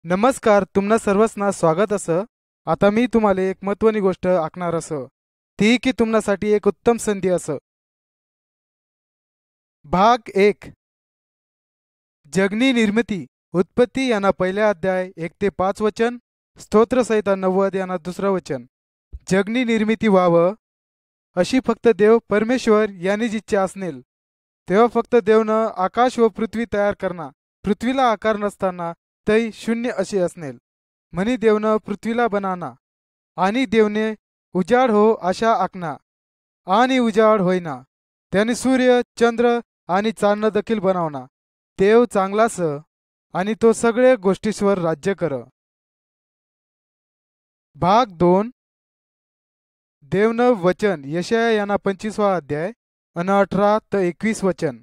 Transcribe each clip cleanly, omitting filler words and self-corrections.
नमस्कार. तुम्हा सर्वांना स्वागत असं. आता मी तुम्हाला एक महत्त्वाची गोष्ट आखणार असं, ती की तुमच्यासाठी एक उत्तम संधी असं. भाग 1. जगनी निर्मिती. उत्पत्ती यांना पहिला अध्याय 1 ते 5 वचन, स्तोत्रसहिता 90 यांना दुसरं वचन. जगनी निर्मिती व्हावं अशी फक्त देव परमेश्वर यांनीच इच्छा असनेल. तेव्हा फक्त देवनं आकाश व पृथ्वी तयार करणार. पृथ्वीला आकार नसताना तै शून्य असे असनेल. म्हणी देवनं पृथ्वीला बनाना आणि देवने उजाड हो अशा आखना आणि उजाड होईना. त्याने सूर्य चंद्र आणि चांदणं देखील बनवना. देव चांगलास आणि तो सगळे गोष्टींवर राज्य कर. भाग 2. देवनं वचन. यशाया यांना 25वा अध्याय अन 18 ते 21 वचन.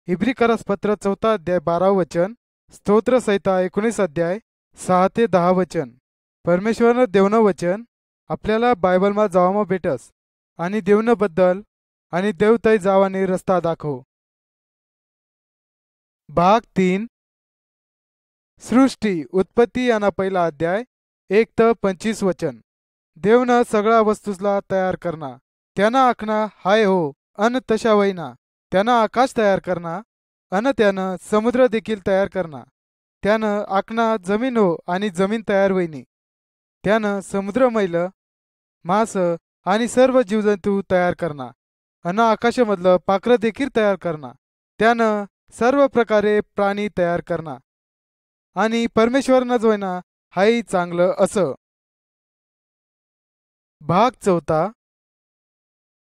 इब्री पत्र 4 अध्याय 12 वचन. स्तोत्र संहिता 19 अध्याय 6 ते 10 वचन. परमेश्वरनं देवनं वचन आपल्याला बायबलमा जावामा भेटस आणि देवनं बद्दल आणि देव तै जावाने रस्ता दाखव. भाग 3. सृष्टी. उत्पत्ती यांना पहिला अध्याय 1 ते 25 वचन. देवनं सगळा वस्तूसला तयार करना. त्यानं आखना हाय हो अन तशा वैना. त्यानं आकाश तयार करना अन त्यानं समुद्र देखील तयार करना. त्यानं आखना जमीन हो आणि जमीन तयार वैनी. त्यानं समुद्र मैल मास आणि सर्व जीवजंतू तयार करना अन आकाशामधलं पाखरं देखील तयार करना. त्यानं सर्व प्रकारे प्राणी तयार करना आणि परमेश्वरनं जोयना हाई चांगलं असं. भाग 4.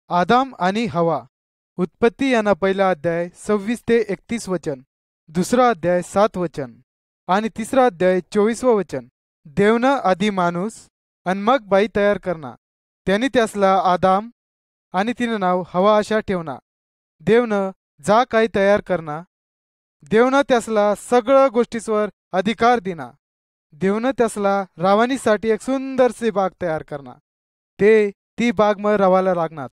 आदाम आणि हवा. उत्पत्ती यांना पहिला अध्याय 26 ते 31 वचन, दुसरा अध्याय 7 वचन आणि तिसरा अध्याय 24 वचन. देवनं आधी माणूस आणि मग बाई तयार करना. त्यांनी त्यासला आदाम आणि तिनं नाव हवा अशा ठेवना. देवनं जा काही तयार करना. देवनं त्यासला सगळं गोष्टींवर अधिकार दिना. देवनं त्यासला रावानीसाठी एक सुंदरसे बाग तयार करना. ती बाग मग रवायला लागणार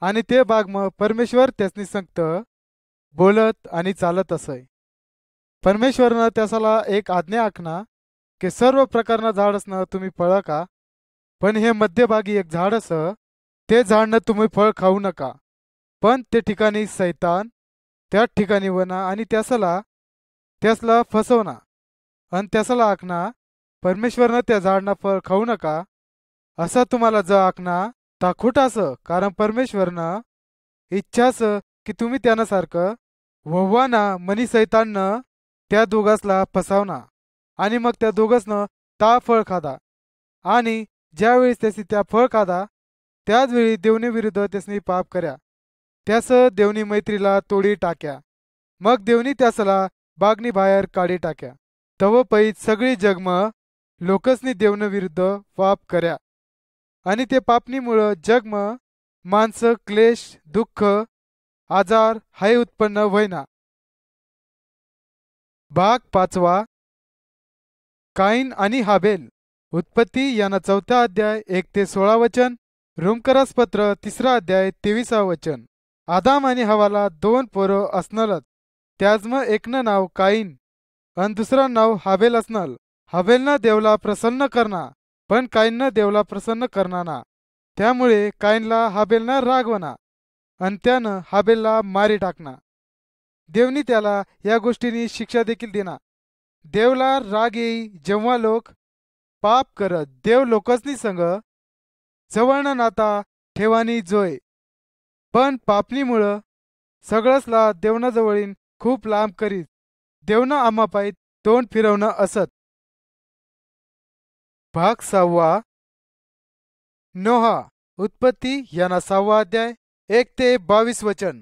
आणि ते बाग मग परमेश्वर त्यासनी संगत बोलत आणि चालत असय. परमेश्वरनं त्यासला एक आज्ञा आखना की सर्व प्रकारना झाडसनं तुम्ही फळं का, पण हे मध्यभागी एक झाड असं ते झाडनं तुम्ही फळ खाऊ नका. पण ते ठिकाणी सैतान त्याच ठिकाणी वना आणि त्यासला फसवना आणि त्यासला आखना परमेश्वरनं त्या झाडना फळ खाऊ नका असा तुम्हाला ज आखना ता खोट असं. कारण परमेश्वरनं इच्छास की तुम्ही त्यानं वव्वाना मनी सैताननं त्या दोघासला फसावना आणि मग त्या दोघांसनं ता फळ खादा आणि ज्यावेळी त्याची त्या फळ खादा त्याच वेळी देवनी विरुद्ध त्यासनी पाप कर्या. त्यास देवनी मैत्रीला तोडी टाक्या. मग देवनी त्यासला बागनी बाहेर काढी टाक्या. तव पैत सगळी जगम लोकसनी देवनं विरुद्ध पाप कर्या आणि ते पापनीमुळं जगम माणसं क्लेश दुःख आजार हाय उत्पन्न व्हायना. भाग 5. काईन आणि हाबेल. उत्पत्ती यांना 4 अध्याय 1 ते 16 वचन, रोमकरास पत्र 3 अध्याय 23 वचन. आदाम आणि हवाला 2 पोरं असनलत. त्याजम एकनं नाव काईन आणि दुसरं नाव हाबेल असनल. हाबेलनं देवला प्रसन्न करना पण काईननं देवला प्रसन्न करना ना. त्यामुळे काईनला हाबेलनं रागवना आणि त्यानं हाबेलला मारी टाकना. देवनी त्याला या गोष्टींनी शिक्षा देखील देना. देवला राग येई जेव्हा लोक पाप करत देव लोकसनी संग जवळनं नाता ठेवानी जोय. पण पापनीमुळं सगळंसला देवना जवळीन खूप लांब करीत देवनं आम्हापायत तोंड फिरवणं असत. भाग 6. नोहा. उत्पत्ती यांना 6 अध्याय 1 ते 22 वचन,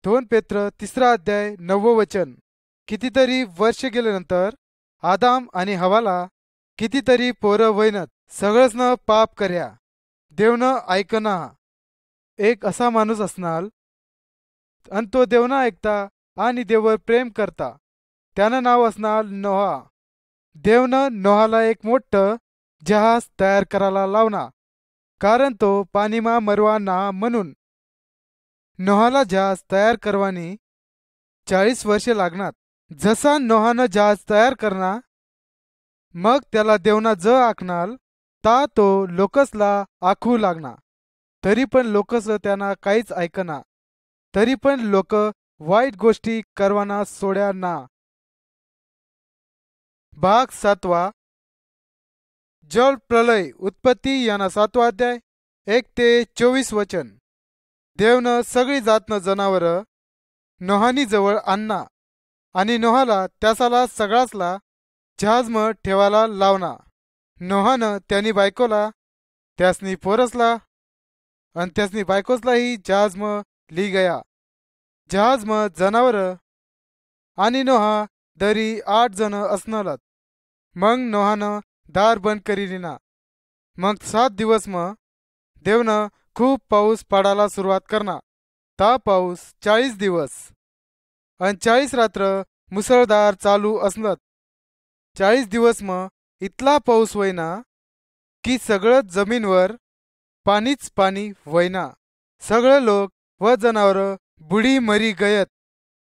2 पेत्र 3 अध्याय 9 वचन. कितीतरी वर्ष गेल्यानंतर आदाम आणि हवाला कितीतरी पोरं वैनत सगळंसनं पाप कर्या. देवनं ऐकना. एक असा माणूस असणार आणि तो देवना ऐकता आणि देववर प्रेम करता. त्यानं नाव असणार नोहा. देवनं नोहाला एक मोठं जहाज तयार करायला लावना कारण तो पाणीमा मरवा ना म्हणून. नोहाला जहाज तयार करवानी 40 वर्षे लागणार. जसा नोहानं जहाज तयार करना मग त्याला देवना ज आखनाल ता तो लोकसला आखू लागना. तरी पण लोकस त्यांना काहीच ऐकना. तरी पण लोक वाईट गोष्टी करवाना सोड्या ना. भाग 7. जल प्रलय उत्पत्ती याना 7वा अध्याय 1 ते 24 वचन. देवनं सगळी जातनं जनावर नोहानी जवळ आणना आणि नोहाला त्यासाला सगळासला जहाजम ठेवायला लावना. नोहानं त्यांनी बायकोला त्यासनी पोरसला आणि त्यासनी बायकोसलाही जहाजम ली गया. जहाजम जनावर आणि नोहा दरी 8 जण असनलत. मग नोहानं दार बंद करी लिना. मग 7 दिवस देवनं खूप पाऊस पडायला सुरुवात करना. ता पाऊस 40 दिवस आणि 40 रात्र मुसळधार चालू असनत. 40 दिवस इतला पाऊस व्हायना की सगळं जमीनवर पाणीच पाणी व्हायना. सगळे लोक व जनावर बुडी मरी गयत.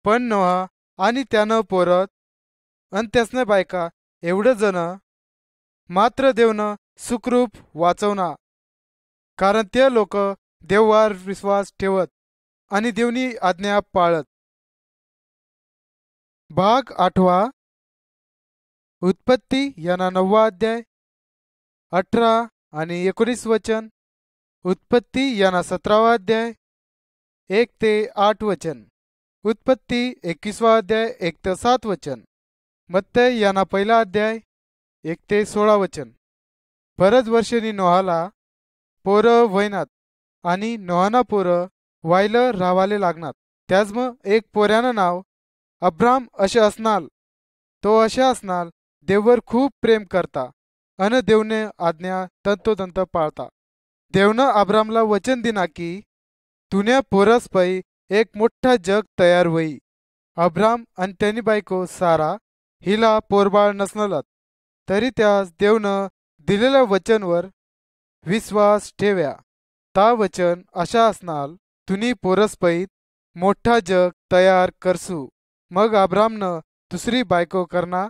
पण नोहा आणि त्यानं पोरत आणि त्यासने बायका एवढं जण मात्र देवनं सुखरूप वाचवना. कारण ते लोक देववर विश्वास ठेवत आणि देवनी आज्ञा पाळत. भाग 8. उत्पत्ती याना 9वा अध्याय 18 आणि 19 वचन. उत्पत्ती याना 17वा अध्याय 1 ते 8 वचन. उत्पत्ती 21वा अध्याय 1 ते 7 वचन. मत्तय याना 1 अध्याय 1 ते 16 वचन. बरच वर्षांनी नोहाला पोरं व्हायनात आणि नोहाना पोरं व्हायला रावाले लागणार. त्याच एक पोऱ्यानं नाव अब्राम असे असनाल. तो असे असनाल देववर खूप प्रेम करता अन देवने आज्ञा तंतोतंत पाळता. देवनं अब्रामला वचन दिना की तुन्या पोरस पै एक मोठा जग तयार होई. अब्राम आणि त्यानी बायको सारा हिला पोरबाळ नसनलत. तरी त्यास देवनं दिलेल्या वचनवर विश्वास ठेव्या. ता वचन अशा असनाल तुनी पोरसपैत मोठा जग तयार करसू. मग अब्रामनं दुसरी बायको करना.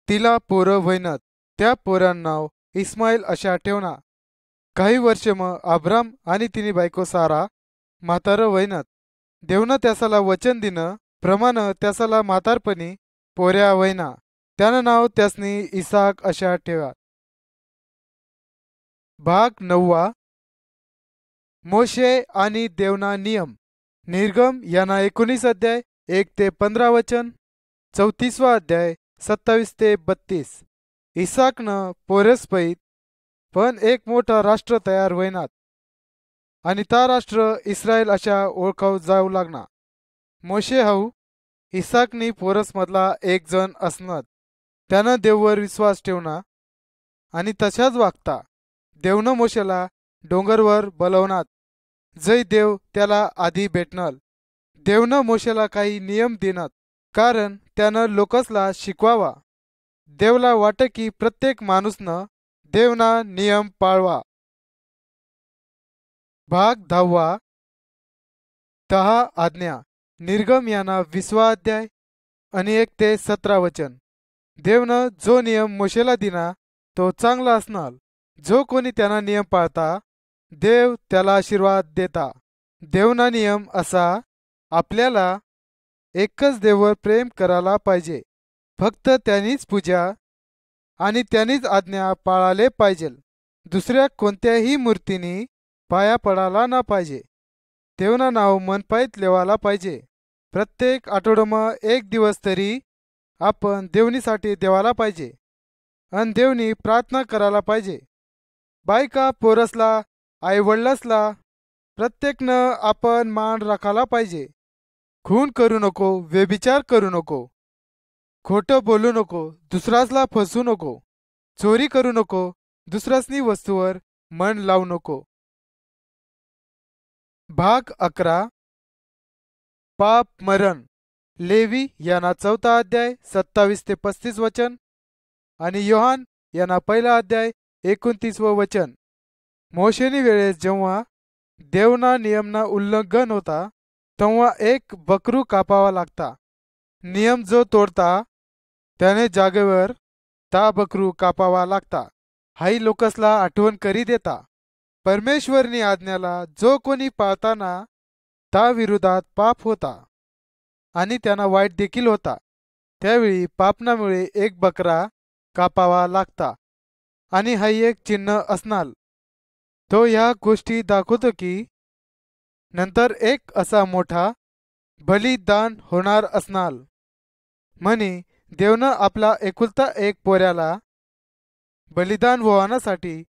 तिला पोरं व्हायनत. त्या पोरानं नाव इस्माईल अशा ठेवना. काही वर्ष अब्राम आणि तिनी बायको सारा म्हातारं व्हायनत. देवनं त्यासाला वचन दिनं प्रमाण त्यासाला म्हातारपणी पोऱ्या व्हायना. त्यानं नाव त्यासनी इसाक अशा ठेवा. भाग 9. मोशे आणि देवना नियम. निर्गम याना 19 अध्याय 1 ते 15 वचन. 34वा अध्याय 27 ते 32. इसाकनं पोरसपैत पण एक मोठा राष्ट्र तयार होईनात आणि ता राष्ट्र इस्रायल अशा ओळखाव जाऊ लागना. मोशे हाऊ इसाकनी पोरसमधला एक जण असनत. त्यानं देववर विश्वास ठेवना आणि तशाच वागता. देवनं मोशेला डोंगरवर बोलवनात जै देव त्याला आधी भेटनल. देवनं मोशेला काही नियम देनात कारण त्यानं लोकसला शिकवावा. देवला वाटे की प्रत्येक माणूसनं देवना नियम पाळवा. भाग 10. 10 आज्ञा. निर्गम याना 20वा अध्याय आणि 1 ते 17 वचन. देवनं जो नियम मोशेला दिना तो चांगला असणार. जो कोणी त्यांना नियम पाळता देव त्याला आशीर्वाद देता. देवना नियम असा आपल्याला एकच देववर प्रेम करायला पाहिजे. फक्त त्यांनीच पूजा आणि त्यांनीच आज्ञा पाळाले पाहिजे. दुसऱ्या कोणत्याही मूर्तीनी पाया पडायला ना पाहिजे. देवना नाव मनपाईत लेवायला पाहिजे. प्रत्येक आठवड्यामा एक दिवस तरी आपण देवनीसाठी देवाला पाहिजे आणि देवनी प्रार्थना करायला पाहिजे. बायका पोरसला आईवडिलासला प्रत्येकनं आपण मान राखायला पाहिजे. खून करू नको, व्यभिचार करू नको, खोटं बोलू नको, दुसरासला फसू नको, चोरी करू नको, दुसऱ्यासनी वस्तूवर मन लावू नको. भाग 11. पाप मरण. लेवी याना 4 अध्याय 27 ते 35 वचन आणि योहान याना 1 अध्याय 29 वचन. मोशेनी वेळेस जेव्हा देवना नियमना उल्लंघन होता तेव्हा एक बकरू कापावा लागता. नियम जो तोडता त्याने जागेवर ता बकरू कापावा लागता. हाई लोकसला आठवण करी देता. परमेश्वरनी आज्ञाला जो कोणी पाळताना ता विरोधात पाप होता आणि त्यांना वाईट देखील होता. त्यावेळी पापनामुळे एक बकरा कापावा लागता आणि हा एक चिन्ह असणार. तो ह्या गोष्टी दाखवतो की नंतर एक असा मोठा बलिदान होणार असणार. म्हणे देवनं आपला एकुलता एक पोऱ्याला बलिदान व्हावण्यासाठी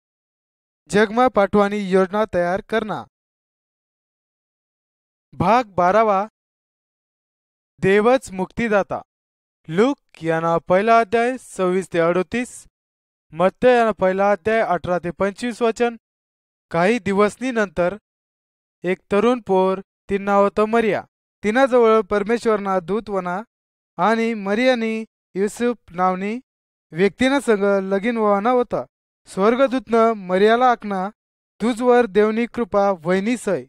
जगमा पाठवानी योजना तयार करना. भाग 12वा. देवच मुक्तीदाता. लूक याना पहिला अध्याय 26 ते 38, मत्ते याना पहिला अध्याय 18 ते 25 वचन. काही दिवसनी नंतर एक तरुण पोर तिनं नाव होतं मरिया. तिनाजवळ परमेश्वरना दूत वना आणि मरियानी युसुफ नावनी व्यक्तीना संग लगीन व्हावना होता. स्वर्गदूतनं मरियाला आखना, तुझवर देवनी कृपा वहिनी सय.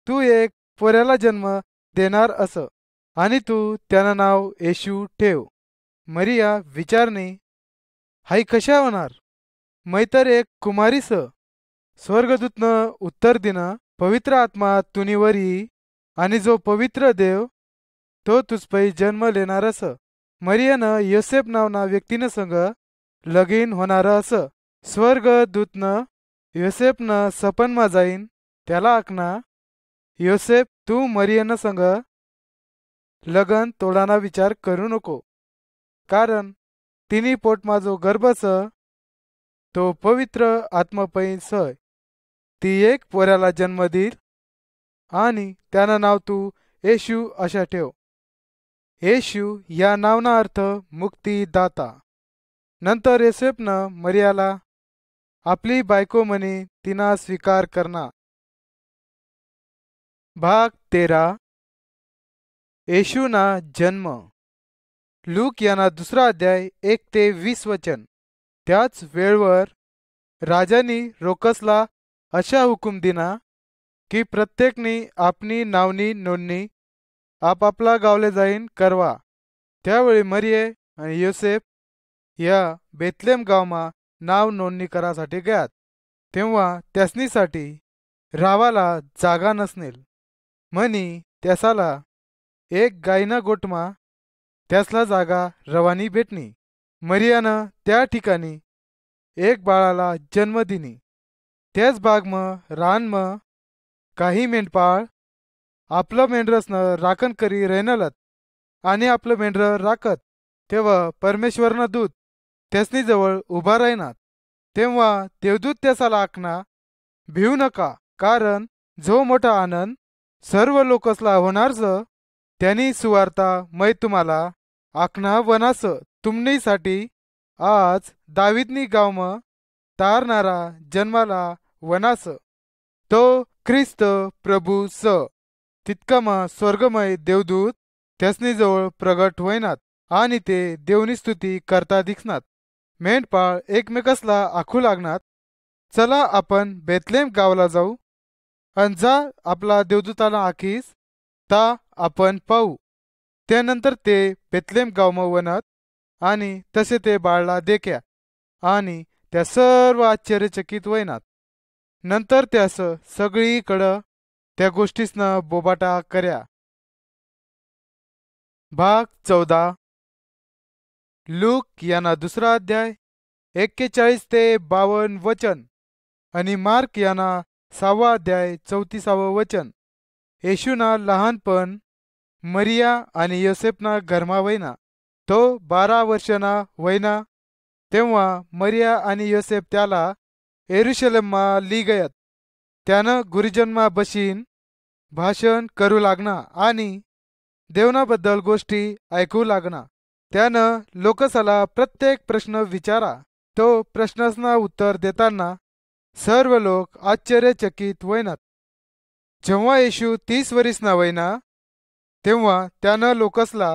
तू एक पोऱ्याला जन्म देणार असं आणि तू त्यानं नाव येशू ठेव. मरिया विचारणे, हाई कशा होणार? मै तर एक कुमारी स. स्वर्गदूतनं उत्तर दिनं, पवित्र आत्मा तुनीवर येई आणि जो पवित्र देव तो तुझपै जन्म लेणार अस. मरियानं योसेफ नावना व्यक्तीनं संग लगीन होणार अस. स्वर्गदूतनं योसेफनं सपनमा जाईन त्याला आखना, योसेफ तू मरियानं संग लगन तोडाना विचार करू नको, कारण तिनी पोटमा जो गर्भस तो पवित्र आत्मपैन सय. ती एक पोऱ्याला जन्म देईल आणि त्यानं नाव तू येशू अशा ठेव. येशू या नावना अर्थ मुक्तीदाता. नंतर योसेफनं मरियाला आपली बायको म्हणे तिना स्वीकार करना. भाग 13. येशूना जन्म. लूक याना दुसरा अध्याय 1 ते 20 वचन. त्याच वेळवर राजानी रोकसला अशा हुकूम दिना की प्रत्येकनी आपली नावनी नोंदणी आपापला गावले जाईन करवा. त्यावेळी मरिये आणि योसेफ या बेथलेम गावमा नाव नोंदणी करासाठी गयात. तेव्हा त्यासनीसाठी रावाला जागा नसनेल. म्हणी त्यासाला एक गायना गोटमा त्यासला जागा रवानी भेटणी. मरियानं त्या ठिकाणी एक बाळाला जन्म दिनी. त्याच बागम रानम काही मेंढपाळ आपलं मेंढरसनं राखण करी राहिनलत आणि आपलं मेंढर राखत. तेव्हा परमेश्वरनं दूत त्यासनी जवळ उभा राहिनात. तेव्हा देवदूत त्यासाला आखना, भिवू नका, कारण जो मोठा आनंद सर्व लोकसला होणारच त्यांनी सुवार्ता मै तुम्हाला आखना वनास तुमनीसाठी आज दावीदनी गावम तारणारा जन्माला वनास. तो ख्रिस्त प्रभू स. तितकामा स्वर्गमय देवदूत त्यासनी जवळ प्रगट होईनात आणि ते देवनी स्तुती करता दिसनात. मेंढपाळ एकमेकसला आखू लागनात, चला आपण बेथलेम गावला जाऊ अन जा आपला देवदूताला आखीस ता आपण पाहू. त्यानंतर ते बेथलेम गावमा वनात आणि तसे ते बाळला देख्या आणि त्या सर्व आश्चर्यचकित वयनात. नंतर त्यास सगळीकडं त्या गोष्टीसनं बोबाटा कर्या. भाग 14. लूक याना दुसरा अध्याय 41 ते 52 वचन आणि मार्क याना 6वा अध्याय 34 वचन. येशूना लहानपण मरिया आणि योसेफना घरमा वयना. तो 12 वर्षांना वयना तेव्हा मरिया आणि योसेफ त्याला येरुशलेममा ली गयत. त्यानं गुरुजन्मा बशीन भाषण करू लागना आणि देवनाबद्दल गोष्टी ऐकू लागना. त्यानं लोकसाला प्रत्येक प्रश्न विचारा. तो प्रश्नासना उत्तर देताना सर्व लोक आश्चर्यचकित वयनात. जेव्हा येशू 30 वरीसना वयना तेव्हा त्यानं लोकसला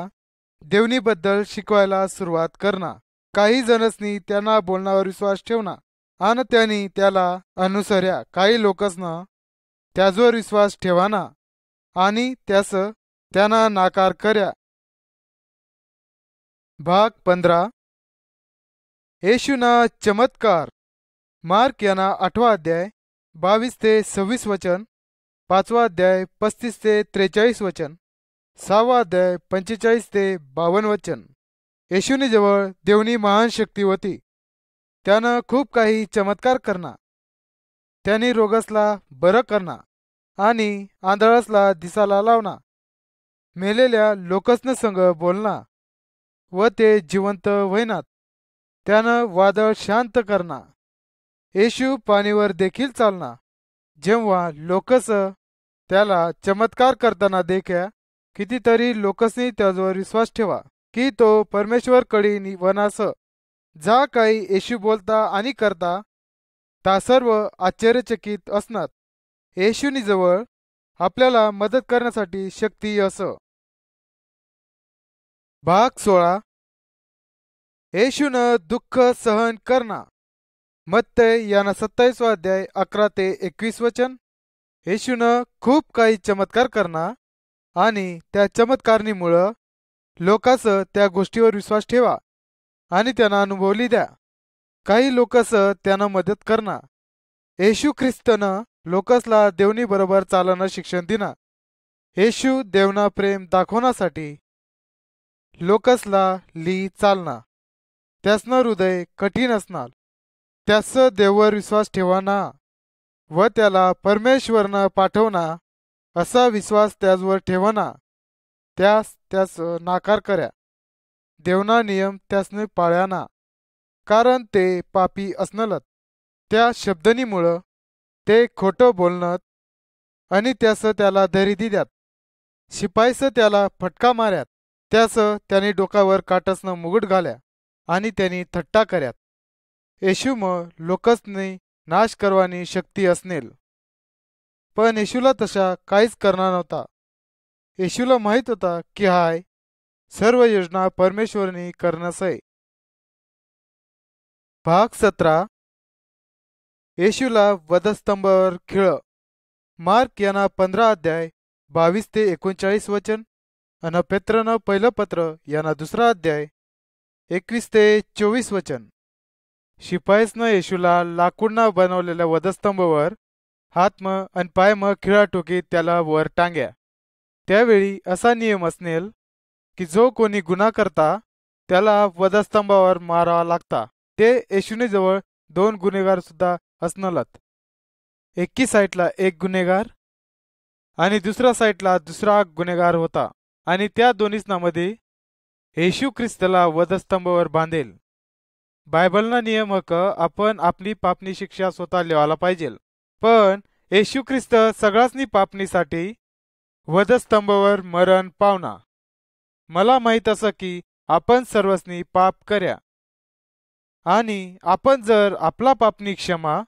देवनीबद्दल शिकवायला सुरुवात करना. काही जणसनी त्यांना बोलण्यावर विश्वास ठेवना आणि त्यांनी त्याला अनुसर्या. काही लोकसना त्याजवर विश्वास ठेवाना आणि त्यास त्यांना नाकार कर्या. भाग 15. येशूना चमत्कार. मार्क यांना 8वा अध्याय 22 ते 26 वचन, 5वा अध्याय 35 ते 43 वचन, 6वा अध्याय 45 ते 52 वचन. येशूनी जवळ देवनी महान शक्ती होती. त्यानं खूप काही चमत्कार करना. त्यांनी रोगसला बरं करना आणि आंधळसला दिसाला लावना, मेलेल्या लोकसनं संग बोलना व ते जिवंत होईनात. त्यानं वादळ शांत करना. येशू पाणीवर देखील चालना. जेव्हा लोकस त्याला चमत्कार करताना देखा, कितीतरी लोकसनी त्याच्यावर विश्वास ठेवा की तो परमेश्वरकडे वनास. जा काही येशू बोलता आणि करता ता सर्व आश्चर्यचकित असणार. येशूनी जवळ आपल्याला मदत करण्यासाठी शक्ती असं. भाग 16. येशूनं दुःख सहन करना. मत्तय याना 27वा अध्याय 11 ते 21 वचन. येशूनं खूप काही चमत्कार करना आणि त्या चमत्कारणीमुळं लोकांस त्या गोष्टीवर विश्वास ठेवा आणि त्यांना अनुभवली द्या. काही लोकस त्यांना मदत करना. येशू ख्रिस्तनं लोकसला देवनी बरोबर चालणं शिक्षण दिना. येशू देवना प्रेम दाखवण्यासाठी लोकसला ली चालना. त्यासनं हृदय कठीण असणार. त्यास देववर विश्वास ठेवाना व त्याला परमेश्वरनं पाठवना असा विश्वास त्याचवर ठेवना. त्यास नाकार कर्या. देवना नियम त्यासने पाळ्याना, कारण ते पापी असनलत. त्या शब्दनीमुळं ते खोटं बोलणत आणि त्यास त्याला धरी दिद्यात. शिपाईस त्याला फटका मार्यात. त्यास त्यांनी डोकावर काटसनं मुगुट घाल्या आणि त्यांनी थट्टा कर्यात. येशू मग लोकसनी नाश करवानी शक्ती असनेल. पण येशूला तशा काहीच करणार नव्हता. येशूला माहीत होता की हाय सर्व योजना परमेश्वरनी करण्यासय. भाग 17. येशूला वधस्तंभावर खिळ. मार्क यांना 15 अध्याय 22 ते 39 वचन अन पेत्रनं पहिलं पत्र यांना 2रा अध्याय 21 ते 24 वचन. शिपाईसनं येशूला लाकूडना बनवलेल्या वधस्तंभावर हातम आणि पायम खिळा टोकीत त्याला वर टांग्या. त्यावेळी असा नियम असनेल की जो कोणी गुन्हा करता त्याला वधस्तंभावर मारावा लागता. ते येशूने जवळ 2 गुन्हेगार सुद्धा असनलत. एकी साईडला एक गुन्हेगार आणि दुसऱ्या साईडला दुसरा गुन्हेगार होता आणि त्या दोन्हींमध्ये येशू ख्रिस्तला वधस्तंभावर बांधेल. बायबलना नियम आपण आपली पापनी शिक्षा स्वतः लिहायला पाहिजे. पण येशू ख्रिस्त सगळ्यांनी पापणीसाठी वधस्तंभावर मरण पावना. मला माहीत असं की आपण सर्वस्नी पाप कर्या आणि आपण जर आपला पापनी क्षमा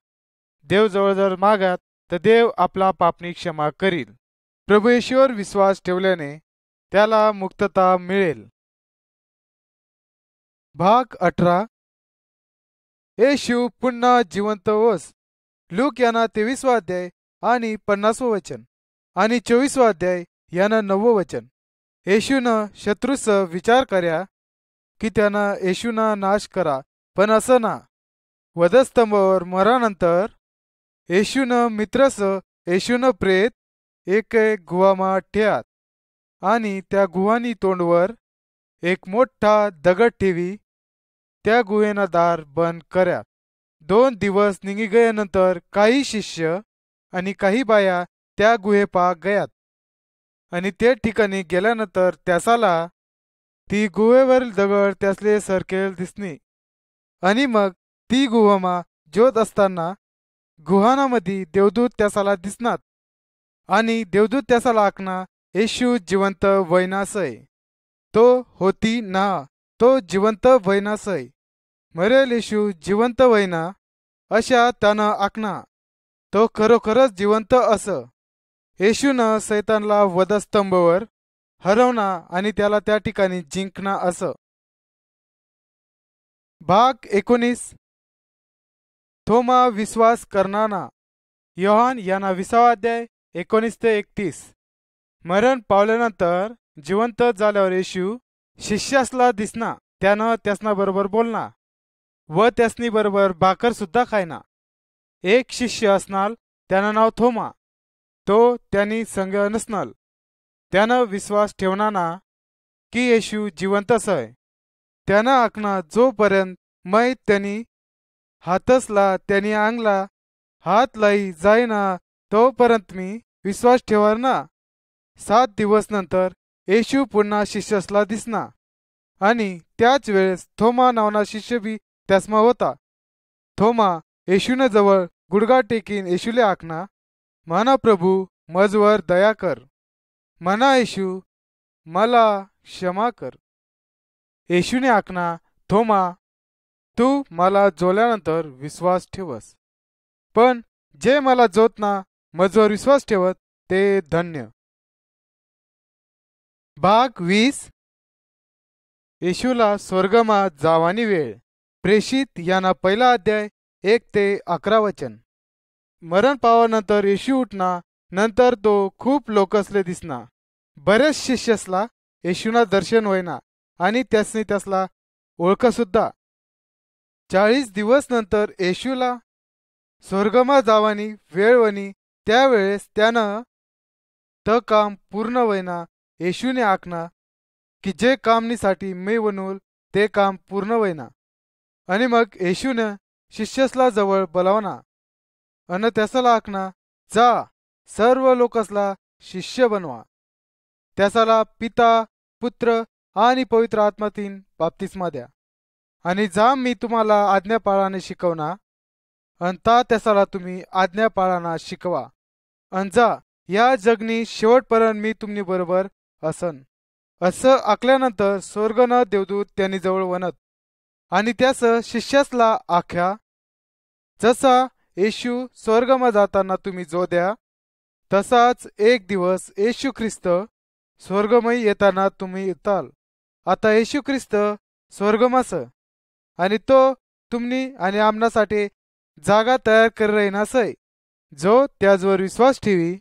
देवजवळ जर मागात तर देव आपला पापनी क्षमा करील. प्रभू येशूवर विश्वास ठेवल्याने त्याला मुक्तता मिळेल. भाग 18. येशू पुन्हा जिवंत होस. लूक यांना 23वा अध्याय आणि 50वं वचन आणि 24वा अध्याय यांना 9वं वचन. येशूनं शत्रूस विचार कर्या की त्यानं येशूना नाश करा, पण असं ना. वधस्तंभावर मरानंतर येशूनं मित्रस येशूनं प्रेत एक गुहामा ठेयात आणि त्या गुहानी तोंडवर एक मोठा दगड ठेवी त्या गुहेनं दार बंद कर्यात. 2 दिवस निघी गयानंतर काही शिष्य आणि काही बाया त्या गुहेपा गयात आणि त्या ठिकाणी गेल्यानंतर त्यासाला ती गुहेवरील दगड त्यासले सरकेल दिसनी. आणि मग ती गुहामा ज्योत असताना गुहानामध्ये देवदूत त्यासाला दिसनात आणि देवदूत त्यासाला आखना येशू जिवंत वैनासय. तो होती ना, तो जिवंत वैनासय. मरेल येशू जिवंत वैना अशा त्यानं आखना. तो खरोखरच जिवंत असं. येशूनं सैतानला वधस्तंभावर हरवना आणि त्याला त्या ठिकाणी जिंकना असं. भाग 19. थोमा विश्वास करणाना. योहान यांना 20वा अध्याय 19 ते 31. मरण पावल्यानंतर जिवंत झाल्यावर येशू शिष्यासला दिसना. त्यानं त्यासना बरोबर बोलना. व त्यासनी बरोबर भाकर सुद्धा खायना. एक शिष्य असणार, त्यानं नाव थोमा. तो त्यांनी संग नसणार. त्यानं विश्वास ठेवणाना की येशू जिवंत असय. त्यानं आखना जोपर्यंत मै त्यांनी हातसला त्यांनी अंगला हात लाई जायना तोपर्यंत मी विश्वास ठेवार ना. 7 दिवस नंतर येशू पुन्हा शिष्यसला दिसना आणि त्याच वेळेस थोमा नावना शिष्य बी त्यासमा होता. थोमा येशूने जवळ गुडघा टेकीन येशूले आखना, म्हणा प्रभू, मजवर दया कर. म्हणा येशू, मला क्षमा कर. येशूने आखना, थोमा, तू मला जोल्यानंतर विश्वास ठेवस, पण जे मला जोतना मजवर विश्वास ठेवत ते धन्य. भाग 20. येशूला स्वर्गमा जावानी वेळ. प्रेषित याना पहिला अध्याय 1 ते 11 वचन. मरण पावानंतर येशू उठना. नंतर तो खूप लोकसले दिसना. बरेच शिष्यसला येशूना दर्शन होईना आणि त्यासनी त्यासला ओळखसुद्धा. 40 दिवस नंतर येशूला स्वर्गमा जावानी वेळ वनी. त्यावेळेस त्यानं त काम पूर्ण वयना. येशूने आखना की जे कामनीसाठी मी बनवल ते काम पूर्ण वयना. आणि मग येशूने शिष्यसला जवळ बोलावना अन त्यासला आखना, जा, सर्व लोकसला शिष्य बनवा. त्यासला पिता, पुत्र आणि पवित्र आत्मातीन बाप्तिस्मा द्या. आणि जा, मी तुम्हाला आज्ञा पाळाने शिकवना अन ता त्यासला तुम्ही आज्ञा पाळाना शिकवा. अन जा, या जगनी शेवटपर्यंत मी तुम्ही बरोबर असन. असं आखल्यानंतर स्वर्गन देवदूत त्यांनी जवळ वनत आणि त्यास शिष्यासला आख्या, जसा येशू स्वर्गमा जाताना तुम्ही जो द्या, तसाच एक दिवस येशू ख्रिस्त स्वर्गमयी येताना तुम्ही येताल. आता येशू ख्रिस्त स्वर्गमास आणि तो तुम्ही आणि आमनासाठी जागा तयार कर राहीनासय. जो त्याजवर विश्वास ठेवी,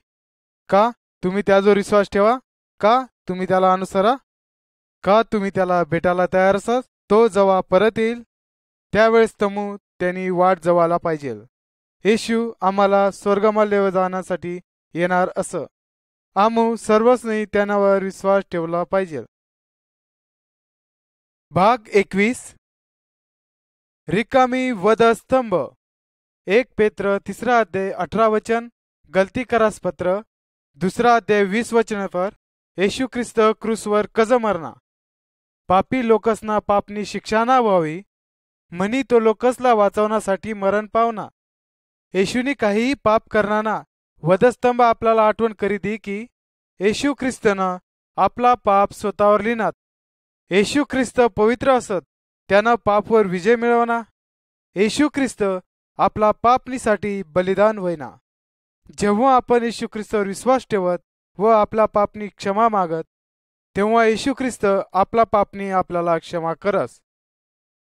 का तुम्ही त्याजवर विश्वास ठेवा, का तुम्ही त्याला अनुसरा, का तुम्ही त्याला भेटायला तयार असाल. तो जेव्हा परत येईल त्यावेळेस तमू त्यांनी वाट जवायला पाहिजे. येशू आम्हाला स्वर्गमा जाण्यासाठी येणार असं आम्ही सर्वस्नी त्यावर विश्वास ठेवला पाहिजे. भाग 21. रिकामी वधस्तंभ. 1 पेत्र 3 अध्याय 18 वचन. गलती करास पत्र 2 अध्याय 20 वचन पर. येशू ख्रिस्त क्रूसवर कज मरणा. पापी लोकसना पापनी शिक्षा ना व्हावी म्हणी तो लोकसला वाचवण्यासाठी मरण पावना. येशूनी काहीही पाप करणाना वधस्तंभ आपल्याला आठवण करी दी की येशू ख्रिस्तनं आपला पाप स्वतःवर लिहिनात. येशू ख्रिस्त पवित्र असत, त्यानं पापवर विजय मिळवना. येशू ख्रिस्त आपला पापनीसाठी बलिदान होईना. जेव्हा आपण येशू ख्रिस्तवर विश्वास ठेवत व आपला पापनी क्षमा मागत, तेव्हा येशू ख्रिस्त आपला पापनी आपल्याला क्षमा करस.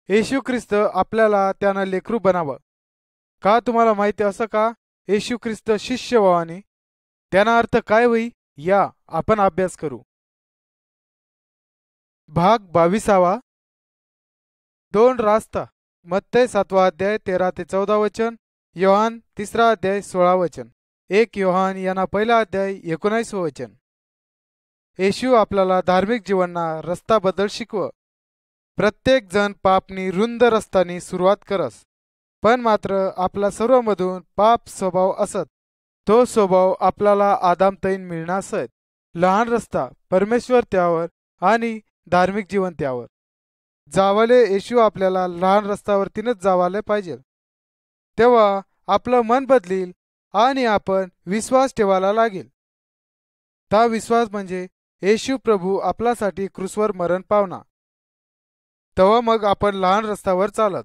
येशू ख्रिस्त आपल्याला त्यानं लेकरू बनावं. का तुम्हाला माहिती असं का येशू ख्रिस्त शिष्य व्हावानी? त्याना अर्थ काय होई या आपण अभ्यास करू. भाग 22. 2 रास्ता. मत्तय 7 अध्याय 13 ते 14 वचन. योहान 3 अध्याय 16 वचन. 1 योहान याना 1 अध्याय 19 वचन. येशू आपल्याला धार्मिक जीवनना रस्ता बदल शिकव. प्रत्येक जण पापनी रुंद रस्तानी सुरुवात करस, पण मात्र आपला सर्वमधून पाप स्वभाव असत. तो स्वभाव आपल्याला आदामतैन मिळणासत. लहान रस्ता परमेश्वर त्यावर आणि धार्मिक जीवन त्यावर जावाले. येशू आपल्याला लहान रस्त्यावरतीनच जावाले पाहिजे. तेव्हा आपलं मन बदलील आणि आपण विश्वास ठेवायला लागेल. ता विश्वास म्हणजे येशू प्रभू आपल्यासाठी क्रूसवर मरण पावना. तेव्हा मग आपण लहान रस्त्यावर चालत.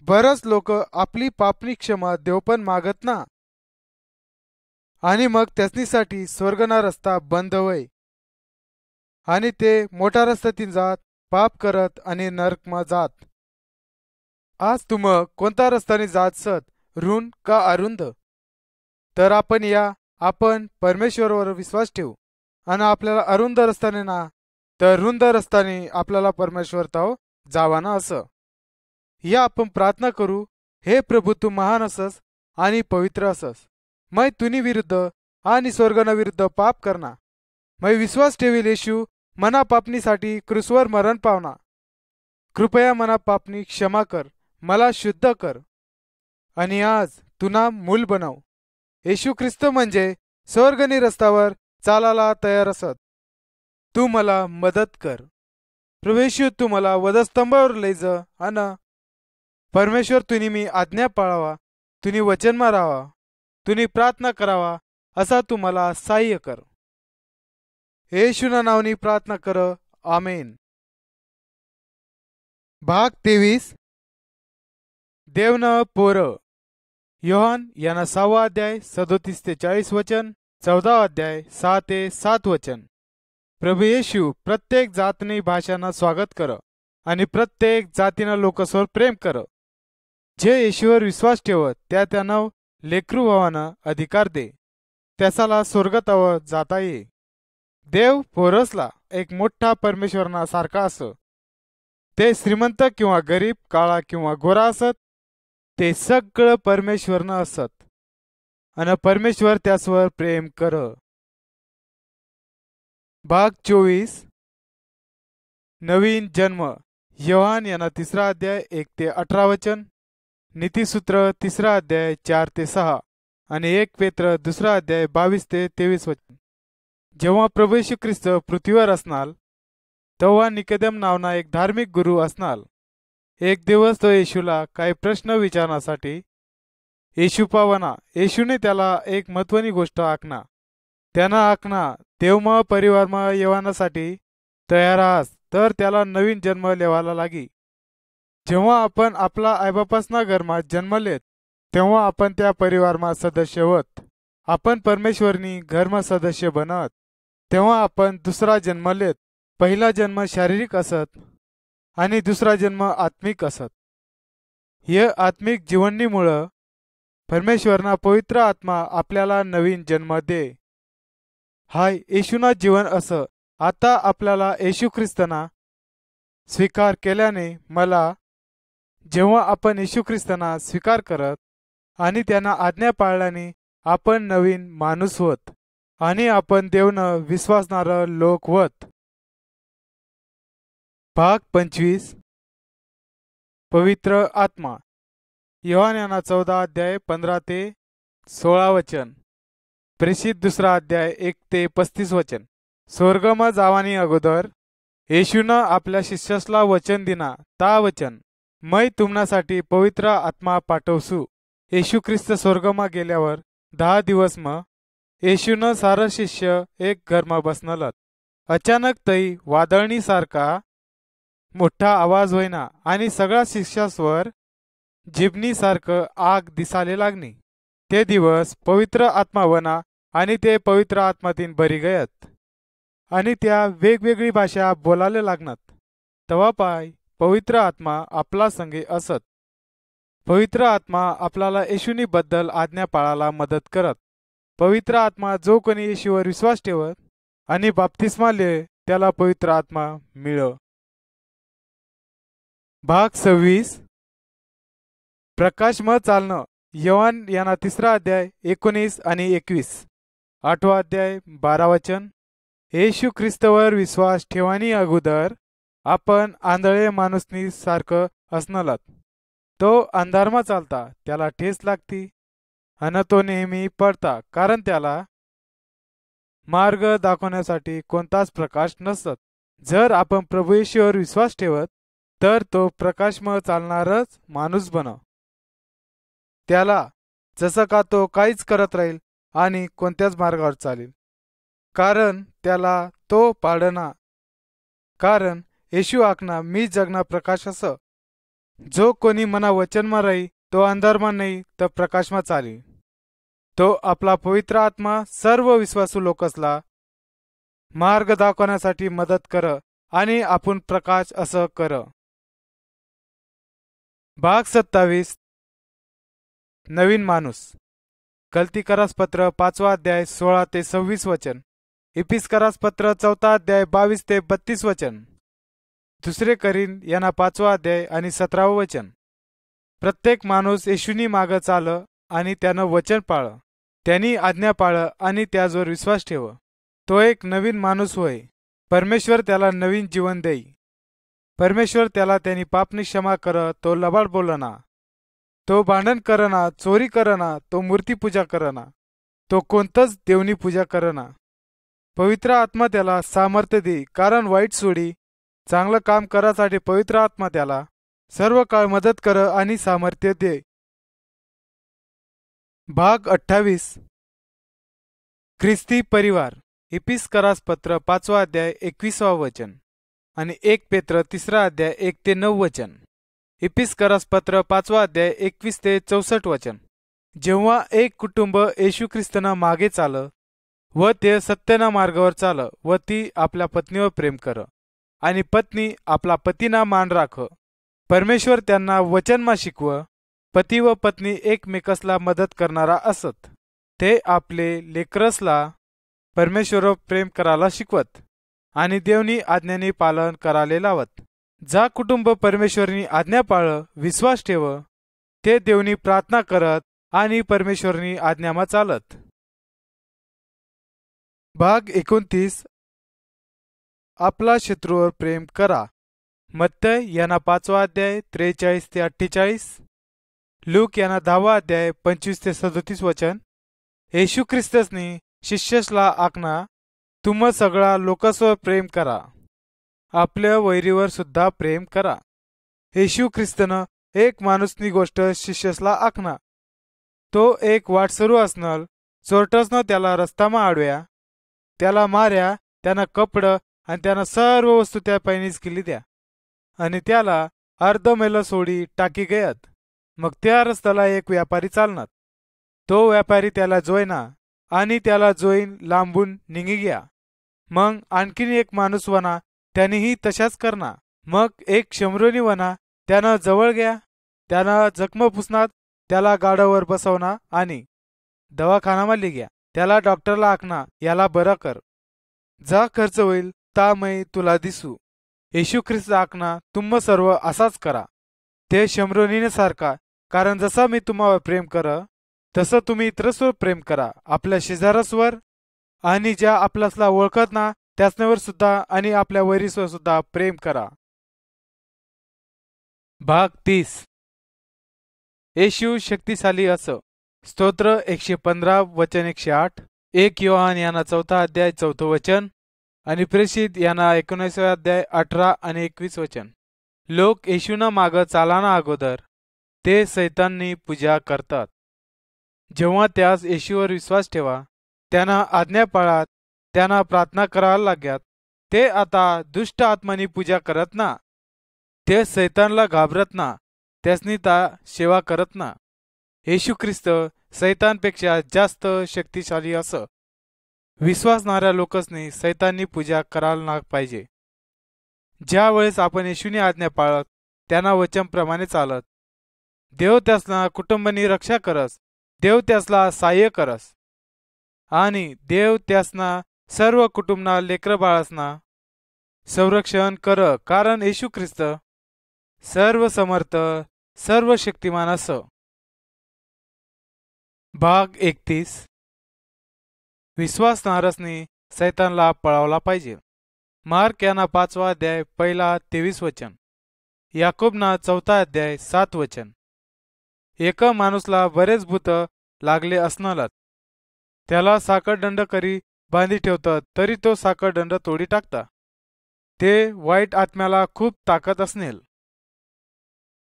बरच लोक आपली पापनी क्षमा देवपण मागत ना आणि मग त्यासनीसाठी स्वर्गना रस्ता बंद होय आणि ते मोठा रस्त्यातीन जात पाप करत आणि नरकमा जात. आज तुम कोणता रस्त्याने जात सत, रुंद का अरुंद? तर आपण परमेश्वरावर विश्वास ठेवू आणि आपल्याला अरुंद रस्त्याने ना तर रुंद रस्त्याने आपल्याला परमेश्वर ताव जावाना असं. या आपण प्रार्थना करू. हे प्रभू, तू महान असस आणि पवित्र असस. मै तुनी विरुद्ध आणि स्वर्गना विरुद्ध पाप करना. मै विश्वास ठेवील येशू मना पापणीसाठी क्रूसवर मरण पावना. कृपया मना पापनी क्षमा कर, मला शुद्ध कर आणि आज तुना मूल बनव. येशू ख्रिस्त म्हणजे स्वर्गनी रस्त्यावर चालायला तयार असत. तू मला मदत कर. प्रभू येशू, तू मला वधस्तंभावर लय जा अन परमेश्वर तुनी मी आज्ञा पाळावा, तुनी वचन मारावा, तुनी प्रार्थना करावा असा तू मला सहाय्य कर. येशूना नावनी प्रार्थना कर. आमेन. भाग 23. देवन पोर. योहान याना 6वा अध्याय 37 ते 40 वचन, 14 अध्याय 6 ते 7 वचन. प्रभू येशू प्रत्येक जातनी भाषांना स्वागत कर आणि प्रत्येक जातीनं लोकसवर प्रेम कर. जे येशूवर विश्वास ठेवत त्या त्यानं लेकरू व्हावानं अधिकार दे. त्यासाला स्वर्गतावर जाता ये. देव पोरसला एक मोठा परमेश्वरना सारखा अस. ते श्रीमंत किंवा गरीब, काळा किंवा गोरा असत, ते सगळं परमेश्वरनं असत आणि परमेश्वर त्यासवर प्रेम कर. भाग 24. नवीन जन्म. योहान याना 3रा अध्याय 1 ते 18 वचन, नीतिसूत्र 3रा अध्याय 4 ते 6 आणि 1 पेत्र 2रा अध्याय 22 ते 23 वचन. जेव्हा प्रभू येशू ख्रिस्त पृथ्वीवर असणार तेव्हा निकोदेम नावना एक धार्मिक गुरु असणार. एक दिवस तो येशूला काही प्रश्न विचारण्यासाठी येशू पावना. येशूने त्याला एक महत्वाची गोष्ट आखना. त्यानं आखना, देवमय परिवारमा येवानासाठी तयार आहास तर त्याला नवीन जन्म लेवाला लागी. जेव्हा आपण आपला आईबापासना घरमा जन्मलेत तेव्हा आपण त्या परिवारमा सदस्य होत. आपण परमेश्वरनी घरमा सदस्य बनत. तेव्हा आपण दुसरा जन्मलेत. पहिला जन्म शारीरिक असत आणि दुसरा जन्म आत्मिक असत. हे आत्मिक जीवनीमुळं परमेश्वरना पवित्र आत्मा आपल्याला नवीन जन्म दे. हाय येशूना जीवन असं. आता आपल्याला येशू ख्रिस्तना स्वीकार केल्याने मला जेव्हा आपण येशू ख्रिस्तना स्वीकार करत आणि त्यांना आज्ञा पाळल्याने आपण नवीन माणूस होत आणि आपण देवनं विश्वासणारं लोक होत. भाग 25. पवित्र आत्मा. योहान याना 14 अध्याय 15 ते 16 वचन, प्रेषित 2रा अध्याय 1 ते 35 वचन. स्वर्गमा जावानी अगोदर येशूनं आपल्या शिष्यासला वचन दिना ता वचन, मै तुमनासाठी पवित्र आत्मा पाठवसू. येशू ख्रिस्त स्वर्गमा गेल्यावर 10 दिवस मग येशूनं सारं शिष्य एक घरमा बसनलत. अचानक तई वादळणी सारखा मोठा आवाज होईना आणि सगळ्या शिष्यासवर जिबनी सारखं आग दिसाले लागणी. ते दिवस पवित्र आत्मा वना आणि ते पवित्र आत्मातीन भरी गयत आणि त्या वेगवेगळी भाषा बोलाले लागणार. तवा पाय पवित्र आत्मा आपला संगे असत. पवित्र आत्मा आपल्याला येशूनी बद्दल आज्ञा पाळायला मदत करत. पवित्र आत्मा जो कोणी येशूवर विश्वास ठेवत आणि बाप्तिस्मा ले त्याला पवित्र आत्मा मिळ. भाग 26. प्रकाशमय चालणं. योहान याना 3रा अध्याय 19 आणि 21, 8वा अध्याय 12 वचन. येशू ख्रिस्तवर विश्वास ठेवानी अगोदर आपण आंधळे माणूसनी सारखं असनलात. तो अंधारमा चालता, त्याला ठेस लागती आणि तो नेहमी पडता, कारण त्याला मार्ग दाखवण्यासाठी कोणताच प्रकाश नसत. जर आपण प्रभू येशूवर विश्वास ठेवत तर तो प्रकाशमय चालणारच माणूस बनव. त्याला जसं का तो काहीच करत राहील आणि कोणत्याच मार्गावर चालेल, कारण त्याला तो पाडना. कारण येशू आखना, मी जगना प्रकाश असं. जो कोणी मना वचनमा राही तो अंधारमा नाही तर प्रकाशमा चाली. तो आपला पवित्र आत्मा सर्व विश्वासू लोकसला मार्ग दाखवण्यासाठी मदत कर आणि आपण प्रकाश असं कर. भाग 27. नवीन माणूस. गलतीकरास पत्र 5वा अध्याय 16 ते 26 वचन, इपिस्करास पत्र 4था अध्याय 22 ते 32 वचन, दुसरे करीन यांना 5वा अध्याय आणि 17वा वचन. प्रत्येक माणूस येशूनी मागं चालं आणि त्यानं वचन पाळं, त्यांनी आज्ञा पाळं आणि त्याजवर विश्वास ठेव. तो एक नवीन माणूस होय. परमेश्वर त्याला नवीन जीवन देई. परमेश्वर त्याला त्यांनी पापनी क्षमा कर. तो लबाड बोलना, तो भांडण करना, चोरी करना, तो मूर्तीपूजा करना, तो कोणतंच देवनी पूजा करना. पवित्र आत्मा त्याला सामर्थ्य दे, कारण वाईट सोडी चांगलं काम करासाठी पवित्र आत्मा त्याला सर्व काळ मदत कर आणि सामर्थ्य दे. भाग 28. ख्रिस्ती परिवार. इपिस्करास पत्र 5 अध्याय 21 वचन आणि 1 पेत्र 3 अध्याय 1 ते 9 वचन. इपिस्करास पत्र 5 अध्याय 21 ते 64 वचन. जेव्हा एक कुटुंब येशू ख्रिस्तना मागे चाल व ते सत्यना मार्गावर चाल व ती आपल्या पत्नीवर प्रेम कर आणि पत्नी आपला पतीना मान राख. परमेश्वर त्यांना वचनमा शिकव. पती व पत्नी एकमेकसला मदत करणारा असत. ते आपले लेकरसला परमेश्वर प्रेम करायला शिकवत आणि देवनी आज्ञानी पालन करायला लावत. जा कुटुंब परमेश्वरनी आज्ञा पाळ, विश्वास ठेव, ते देवनी प्रार्थना करत आणि परमेश्वरनी आज्ञामा चालत. भाग 29. आपला शत्रूवर प्रेम करा. मत्तय यांना 5 अध्याय 43 ते 48. लूक यांना 10 अध्याय 25 ते 37 वचन. येशू ख्रिस्तसनी शिष्यसला आखना, तुम सगळा लोकसवर प्रेम करा, आपल्या वैरीवर सुद्धा प्रेम करा. येशू ख्रिस्तनं एक माणूसनी गोष्ट शिष्यसला आखना. तो एक वाटसरू असनल, चोरटसनं त्याला रस्तामा आडव्या, त्याला मार्या, त्यानं कपडं आणि त्यानं सर्व वस्तू त्या पैनीच केली द्या आणि त्याला अर्ध मैल सोडी टाकी गयत. मग त्या रस्त्याला एक व्यापारी चालणार. तो व्यापारी त्याला जोयना आणि त्याला जोईन लांबून निघी गया. मग आणखीन एक माणूस वना, त्यानेही तशाच करना. मग एक शंभरोनी वना, त्यानं जवळ घ्या, त्यानं जखम पुसणार, त्याला गाडावर बसवना आणि दवाखानामध्ये घ्या, त्याला डॉक्टरला आखना, याला बरं कर. जा खर्च होईल ता मै तुला दिसू. येशू ख्रिस्त आखना, तुम सर्व असाच करा. ते शंभरोनीने सारखा, कारण जसा मी तुम्हावर प्रेम कर तसं तुम्ही इतरस्वर प्रेम करा, आपल्या शेजारसवर आणि ज्या आपल्यासला ओळखत ना त्यासवर सुद्धा आणि आपल्या वैरीसवर सुद्धा प्रेम करा. भाग 30. येशू शक्तिशाली असं. स्तोत्र 115 वचन 108. 1 योहान यांना 4 अध्याय 4 वचन आणि प्रेषित यांना 19 अध्याय 18 आणि 21 वचन. लोक येशूना माग चालाना अगोदर ते सैताननी पूजा करतात. जेव्हा त्यास येशूवर विश्वास ठेवा, त्यांना आज्ञा पाळात, त्यांना प्रार्थना करायला लाग्यात, ते आता दुष्ट आत्मानी पूजा करत ना. ते सैतानला घाबरत ना, त्यासनी ता सेवा करत ना. येशू ख्रिस्त सैतानपेक्षा जास्त शक्तिशाली असं. विश्वासणाऱ्या लोकसनी सैताननी पूजा करायला ना पाहिजे. ज्या वेळेस आपण येशूनी आज्ञा पाळत, त्यांना वचनप्रमाणे चालत, देव त्यासला कुटुंबानी रक्षा करस, देव त्यासला सहाय्य करस आणि देव त्यासना सर्व कुटुंबना लेकर बाळासना संरक्षण कर, कारण येशू ख्रिस्त सर्व समर्थ, सर्व शक्तिमान असं. भाग 31. विश्वासणारसनी सैतानला पळावला पाहिजे. मार्क यांना 5 अध्याय 1 23 वचन. याकोबना 4 अध्याय 7 वचन. एका माणूसला बरेच भूत लागले असणारत, त्याला साखळदंड करी बांधी ठेवतात, तरी तो साखळदंड तोडी टाकता. ते वाईट आत्म्याला खूप ताकद असनेल.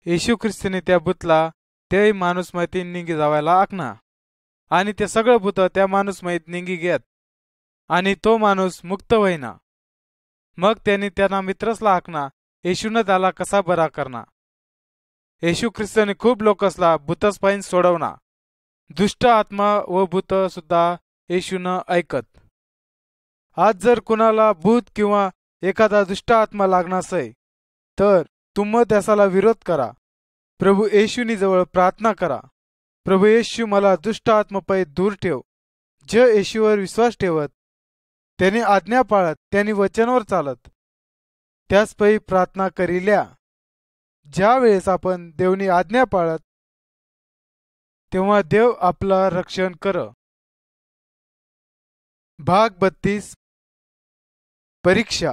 येशू ख्रिस्तीने त्या भूतला ते माणूस माहिती निघी जावायला आखना आणि ते सगळं भूत त्या माणूस माहीत निघी घेत आणि तो माणूस मुक्त होईना. मग त्यांनी त्यांना मित्रसला आखना, येशूनं त्याला कसा बरा करना. येशू ख्रिस्ताने खूप लोकसला भूतसपाईन सोडवना. दुष्ट आत्मा व भूत सुद्धा येशूनं ऐकत. आज जर कुणाला भूत किंवा एखादा दुष्ट आत्मा लागणासय तर तुम त्यासाला विरोध करा. प्रभू येशूनी जवळ प्रार्थना करा, प्रभू येशू मला दुष्ट आत्मापै दूर ठेव. जे येशूवर विश्वास ठेवत, त्याने आज्ञा पाळत, त्यांनी वचनावर चालत, त्याचपै प्रार्थना करिल्या, ज्या वेळेस आपण देवनी आज्ञा पाळत तेव्हा देव आपला रक्षण कर. भाग 32 परीक्षा.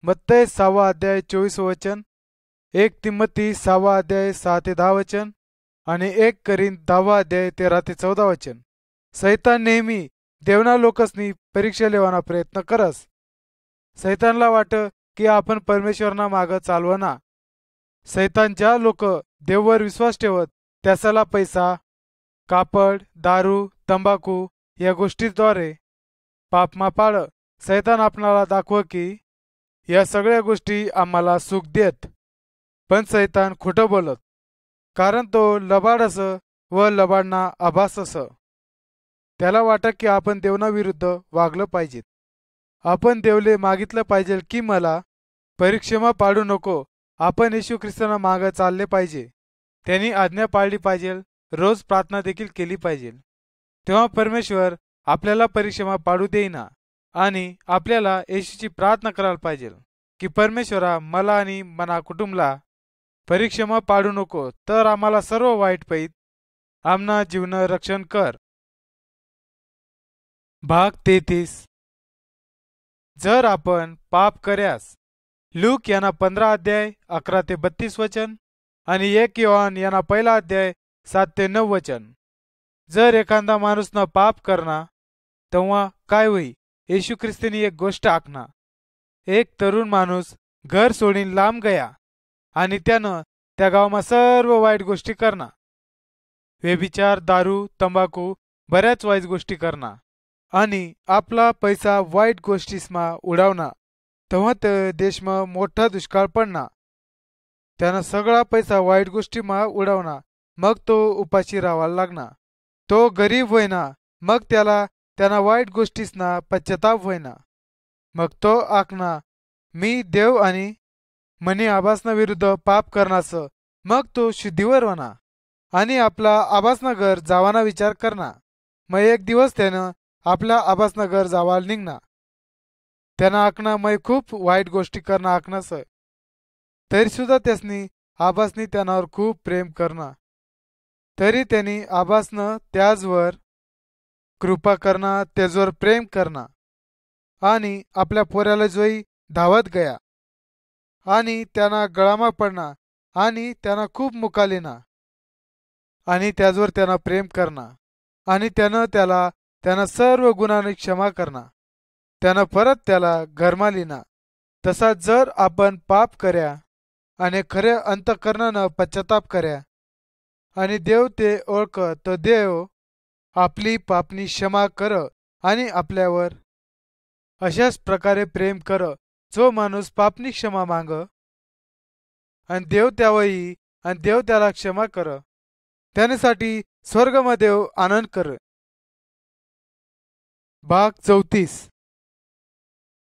मत्तय 6 अध्याय 24 वचन, 1 तिमोथी 6 अध्याय 6 ते 10 वचन आणि 1 करीन 10 अध्याय 13 ते 14 वचन. सैतान नेहमी देवना लोकसनी परीक्षा लेवाना प्रयत्न करस. सैतानला वाट की आपण परमेश्वरना माग चालवना. सैतान ज्या लोक देववर विश्वास ठेवत त्यासला पैसा, कापड, दारू, तंबाखू या गोष्टीद्वारे पापमा पाळ. सैतान आपणाला दाखव की या सगळ्या गोष्टी आम्हाला सुख देत, पण सैतान खोटं बोलत, कारण तो लबाड अस व लबाडना आभास अस. त्याला वाटत की आपण देवना विरुद्ध वागलं पाहिजे. आपण देवले मागितलं पाहिजे की मला परीक्षेमा पाडू नको. आपण येशू ख्रिस्ताना माग चालले पाहिजे, त्यांनी आज्ञा पाळली पाहिजे, रोज प्रार्थना देखील केली पाहिजे. तेव्हा परमेश्वर आपल्याला परीक्षेमा पाडू देईना आणि आपल्याला येशूची प्रार्थना करायला पाहिजे की परमेश्वरा मला आणि मना कुटुंबला परीक्षेमा पाडू नको, तर आम्हाला सर्व वाईट पैत आमना जीवन रक्षण कर. भाग 33 जर आपण पाप कर्यास. लूक यांना 15 अध्याय 11 ते 32 वचन आणि 1 योहान यांना 1 अध्याय 7 ते 9 वचन. जर एखादा माणूस न पाप करना तेव्हा काय होई. येशू ख्रिस्तीनी एक गोष्ट आखना. एक तरुण माणूस घर सोडून लांब गया आणि त्यानं त्या गावामा सर्व वाईट गोष्टी करना. व्यभिचार, दारू, तंबाखू, बऱ्याच वाईट गोष्टी करना आणि आपला पैसा वाईट गोष्टीसमा उडावना. तेव्हा ते देशमा मोठा दुष्काळ पडना. त्यानं सगळा पैसा वाईट गोष्टीमा उडवना. मग तो उपाशी राहावा लागना. तो गरीब होईना. मग त्याला वाईट गोष्टीसना पश्चाताप होईना. मग तो आखना मी देव आणि मनी आभासना विरुद्ध पाप करनास. मग तो शुद्धीवर होना आणि आपला आभासना घर जावाना विचार करना. मग एक दिवस त्यानं आपल्या आभासना घर जावा निघना. त्यानं आखना मै खूप वाईट गोष्टी करणं आखनास, तरी सुद्धा त्यासनी आभासनी त्यानावर खूप प्रेम करना. तरी त्यांनी आभासनं त्याजवर कृपा करना, त्याजवर प्रेम करना आणि आपल्या पोऱ्याला जोई धावत गया आणि त्यांना गळामा पडना आणि त्यांना खूप मुकालेना आणि त्याजवर त्यांना प्रेम करना आणि त्यानं सर्व गुन्हांनी क्षमा करना. त्यानं परत त्याला घरमा लिना. तसा जर आपण पाप कर्या आणि खऱ्या अंतःकरणानं पश्चाताप कर्या आणि देव ते ओळख, तर देव आपली पापनी क्षमा कर आणि आपल्यावर अशाच प्रकारे प्रेम कर. जो माणूस पापनी क्षमा मांग आणि देव त्यावही आणि देव त्याला क्षमा कर, त्यासाठी स्वर्गमा देव आनंद कर. भाग 34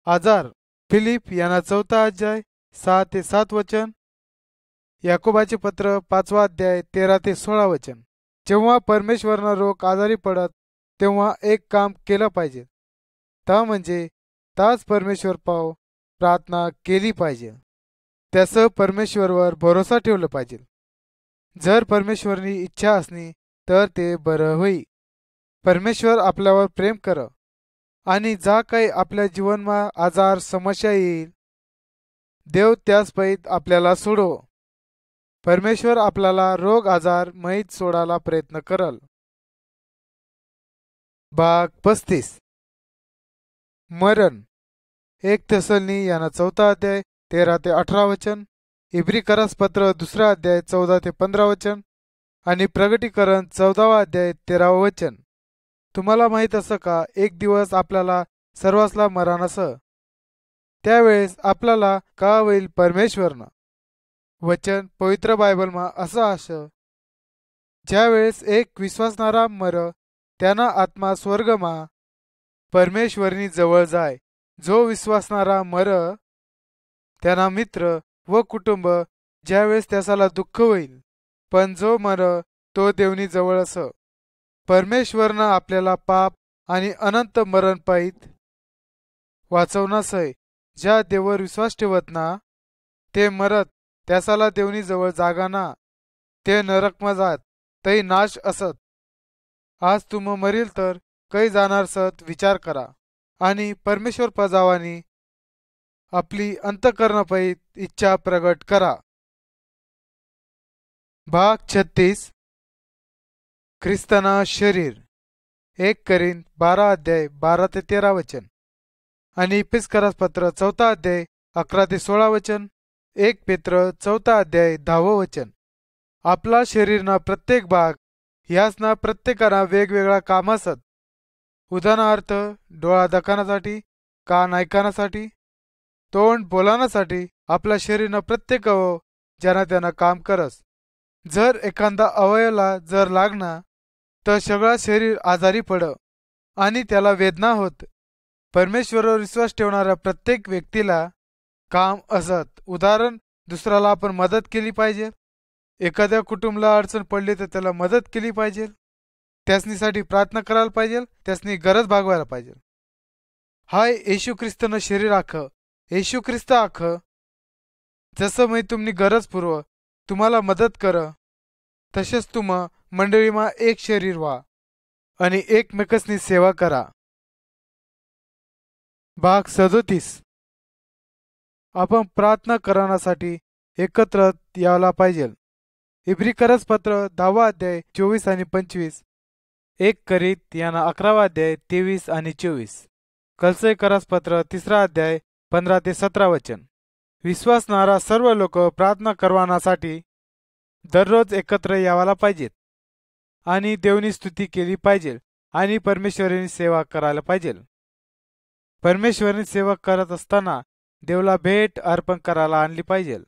आजार. फिलिप यांना 4 अध्याय 6 ते 7 वचन, याकोबाचे पत्र 5 अध्याय 13 ते 16 वचन. जेव्हा परमेश्वरना लोक आजारी पडत तेव्हा एक काम केलं पाहिजे, ता म्हणजे ताच परमेश्वर पाव प्रार्थना केली पाहिजे. त्याचं परमेश्वरवर भरोसा ठेवलं पाहिजे. जर परमेश्वरनी इच्छा असली तर ते बरं होई. परमेश्वर आपल्यावर प्रेम कर आणि जा काही आपल्या जीवनमा आजार समस्या येईल, देव त्यास पैत आपल्याला सोडो. परमेश्वर आपल्याला रोग आजार माहीत सोडायला प्रयत्न करल. भाग 35 मरण. 1 थेसलोनी यांना 4 अध्याय 13 ते 18 वचन, इब्रिकरस पत्र 2 अध्याय 14 ते 15 वचन आणि प्रगटीकरण 14 अध्याय 13 वचन. तुम्हाला माहीत असं का, एक दिवस आपल्याला सर्वांसला मरण असं. त्यावेळेस आपल्याला का होईल परमेश्वरनं वचन पवित्र बायबलमा असं ज्यावेळेस एक विश्वासणारा मर त्यांना आत्मा स्वर्गमा परमेश्वरनी जवळ जाय. जो विश्वासणारा मर त्यांना मित्र व कुटुंब ज्यावेळेस त्यासाला दुःख होईल, पण जो मर तो देवनी जवळ अस. परमेश्वरनं आपल्याला पाप आणि अनंत मरण पायीत वाचवणासय. ज्या देवावर विश्वास ठेवत ना ते मरत त्यासाला देवनी जवळ जागा ना, ते नरकमा जात तई नाश असत. आज तुम मरील तर कै जाणार सत विचार करा आणि परमेश्वर पजावानी आपली अंतकरणापै इच्छा प्रगट करा. भाग 36 ख्रिस्तना शरीर 1 करीन 12 अध्याय 12 ते 13 वचन आणि इफिसकरास पत्र 4 अध्याय 11 ते 16 वचन. 1 पेत्र 4 अध्याय 10 वचन. आपला शरीरना प्रत्येक भाग ह्यासना प्रत्येकाना वेगवेगळा काम असत. उदाहरणार्थ डोळा दखानासाठी, कान ऐकानासाठी, तोंड बोलानासाठी आपला शरीरना प्रत्येक अवयव ज्यांना त्यांना काम करस. जर एखादा अवयवला जर लागना तर सगळा शरीर आजारी पड आणि त्याला वेदना होत. परमेश्वरावर विश्वास ठेवणाऱ्या प्रत्येक व्यक्तीला काम असत. उदाहरण, दुसऱ्याला आपण मदत केली पाहिजे. एखाद्या कुटुंबाला अडचण पडली तर त्याला मदत केली पाहिजे. त्यासनीसाठी प्रार्थना करायला पाहिजे. त्यासनी गरज भागवायला पाहिजे. हाय येशू ख्रिस्तनं शरीर आख. येशू ख्रिस्त आख जसं मी तुमनी गरज पूर्व तुम्हाला मदत कर, तसेच तुम मंडळीमा एक शरीर व्हा आणि एकमेकसनी सेवा करा. भाग 37 आपण प्रार्थना करण्यासाठी एकत्र यायला पाहिजे. इब्रिकरस पत्र 10 अध्याय 24 आणि 25, 1 करीत यांना 11 अध्याय 23 आणि 24, कलसेकरस पत्र 3 अध्याय 15 ते 17 वचन. विश्वासणारा सर्व लोक प्रार्थना करण्यासाठी दररोज एकत्र यावाला पाहिजेत आणि देवनी स्तुती केली पाहिजे आणि परमेश्वराची सेवा करायला पाहिजे. परमेश्वराची सेवा करत असताना देवला भेट अर्पण करायला आणली पाहिजे.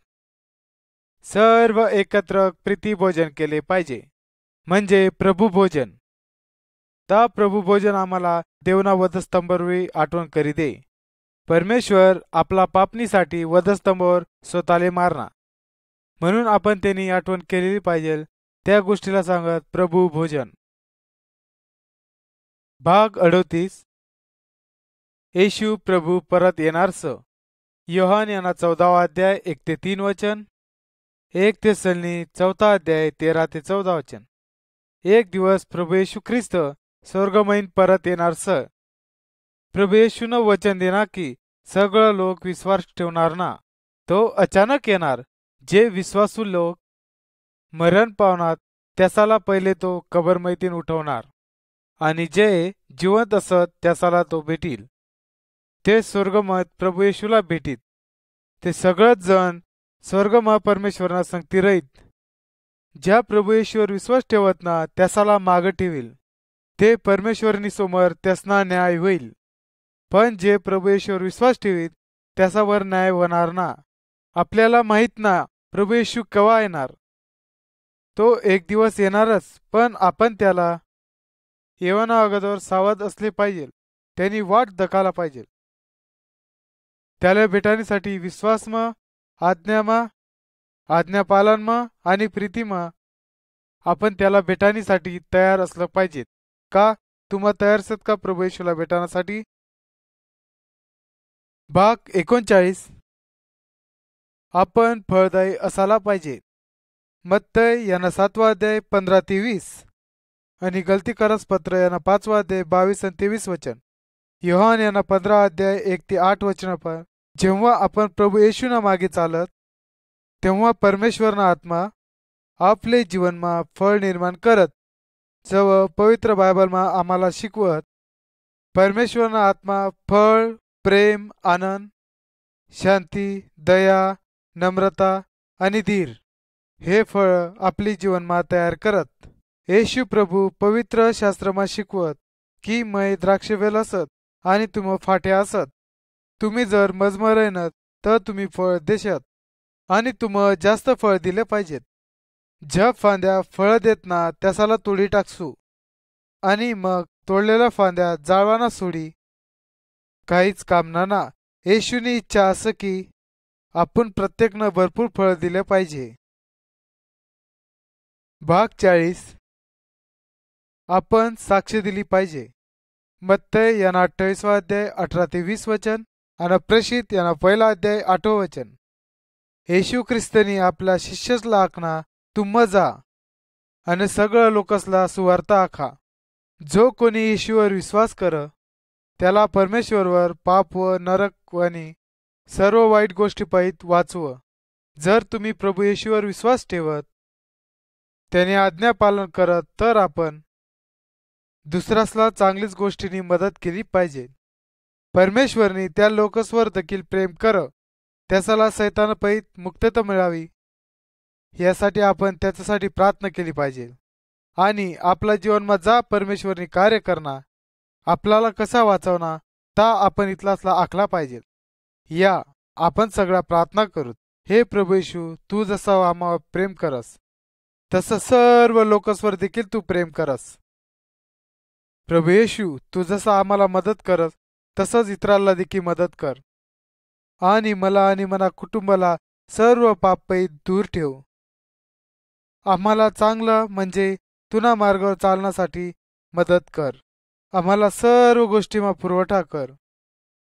सर्व एकत्र प्रीती भोजन केले पाहिजे, म्हणजे प्रभू भोजन. ता प्रभू भोजन आम्हाला देवना वधस्तंभावरी आठवण करी दे. परमेश्वर आपला पापणीसाठी वधस्तंभावर स्वतःले मारना, म्हणून आपण त्यांनी आठवण केलेली पाहिजे. त्या गोष्टीला सांगत प्रभू भोजन. भाग 38 येशू प्रभू परत येणारस. योहान यांना 14 अध्याय 1 ते 3 वचन, 1 तेसलनी 4 अध्याय 13 ते 14 वचन. एक दिवस प्रभू येशू ख्रिस्त स्वर्गमयीन परत येणारस. प्रभू येशूनं वचन देणार की सगळं लोक विश्वास ठेवणार ना. तो अचानक येणार. जे विश्वासू लोक मरण पावणार त्यासाला पहिले तो कबरमैतीन उठवणार आणि जे जिवंत असत त्यासाला तो भेटील. ते स्वर्गमत प्रभू येशूला भेटीत. ते सगळंच जण स्वर्गमा परमेश्वरांना संगती रहित. ज्या प्रभू येशूवर विश्वास ठेवत ना त्यासाला माग ठेवील. ते परमेश्वरनी समोर त्यासना न्याय होईल. पण जे प्रभू येशूवर विश्वास ठेवीत त्याच्यावर न्याय होणार ना. आपल्याला माहित ना प्रभू येशू केव्हा येणार. तो एक दिवस येणारच, पण आपण त्याला येवना अगोदर सावध असले पाहिजे. त्यांनी वाट दखायला पाहिजे. त्याला भेटण्यासाठी विश्वासमा, आज्ञामा, आज्ञापालनमा आणि प्रीतीमा आपण त्याला भेटण्यासाठी तयार असलं पाहिजे. का तुम्हा तयार असत का प्रभू येशूला भेटण्यासाठी. भाग 39 आपण फळदायी असायला पाहिजे. मत्तय यांना 7 अध्याय 15 ते 20 आणि गलतीकारस पत्र यांना 5 अध्याय 22 आणि 23 वचन. योहान यांना 15 अध्याय 1 ते 8 वचन. पण जेव्हा आपण प्रभू येशूना मागे चालत तेव्हा परमेश्वरना आत्मा आपले जीवनमा फळ निर्माण करत, जव पवित्र बायबलमा आम्हाला शिकवत. परमेश्वरना आत्मा फळ, प्रेम, आनंद, शांती, दया, नम्रता आणि धीर हे फळ आपली जीवनमा तयार करत. येशू प्रभू पवित्र शास्त्रमा शिकवत की मै द्राक्षवेल असत आणि तुम फाट्या असत. तुम्ही जर मजमरायनत तर तुम्ही फळ देशात आणि तुम जास्त फळ दिले पाहिजेत. ज्या फांद्या फळ देत ना त्यासाला तोडी टाकसू आणि मग तोडलेल्या फांद्या जाळवाना सोडी काहीच काम ना. येशूनी इच्छा असं की आपण प्रत्येकनं भरपूर फळ दिले पाहिजे. भाग 40 आपण साक्ष दिली पाहिजे. मत्तय यांना 28 अध्याय 18 ते 20 वचन आणि प्रेषित यांना 1 अध्याय 8 वचन. येशू ख्रिस्तनी आपला शिष्यसला आखना तुम्हा जा आणि सगळं लोकसला सुवार्ता आखा. जो कोणी येशूवर विश्वास कर त्याला परमेश्वरवर पाप व नरक आणि सर्व वाईट गोष्टी पाहित वाचव. जर तुम्ही प्रभू येशूवर विश्वास ठेवत त्याने आज्ञा पालन करत तर आपण दुसऱ्यासला चांगलीच गोष्टींनी मदत केली पाहिजे. परमेश्वरनी त्या लोकसवर देखील प्रेम कर त्याला सैतानापायी मुक्तता मिळावी यासाठी आपण त्याच्यासाठी प्रार्थना केली पाहिजे. आणि आपला जीवनमा जा परमेश्वरनी कार्य करणार आपल्याला कसा वाचवणार ता आपण इथलासला आखला पाहिजे. या आपण सगळा प्रार्थना करू. हे प्रभू येशू, तू जसा आम्हावर प्रेम करस तसं सर्व लोकसवर देखील तू प्रेम करस. प्रभू येशू, तू जसा आम्हाला मदत करस तसंच इतरांना देखील मदत कर आणि मला आणि मना कुटुंबाला सर्व पापही दूर ठेव. आम्हाला चांगलं म्हणजे तुना मार्गावर चालण्यासाठी मदत कर. आम्हाला सर्व गोष्टीमा पुरवठा कर.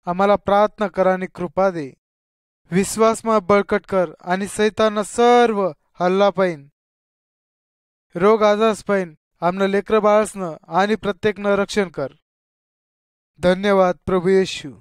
आम्हाला प्रार्थना कर आणि कृपा दे. विश्वासमा बळकट कर आणि सैताना सर्व हल्ला पाहिन रोग आजारस पाहिन आमनं लेकर बाळसनं आणि प्रत्येकनं रक्षण कर. धन्यवाद प्रभू येशू.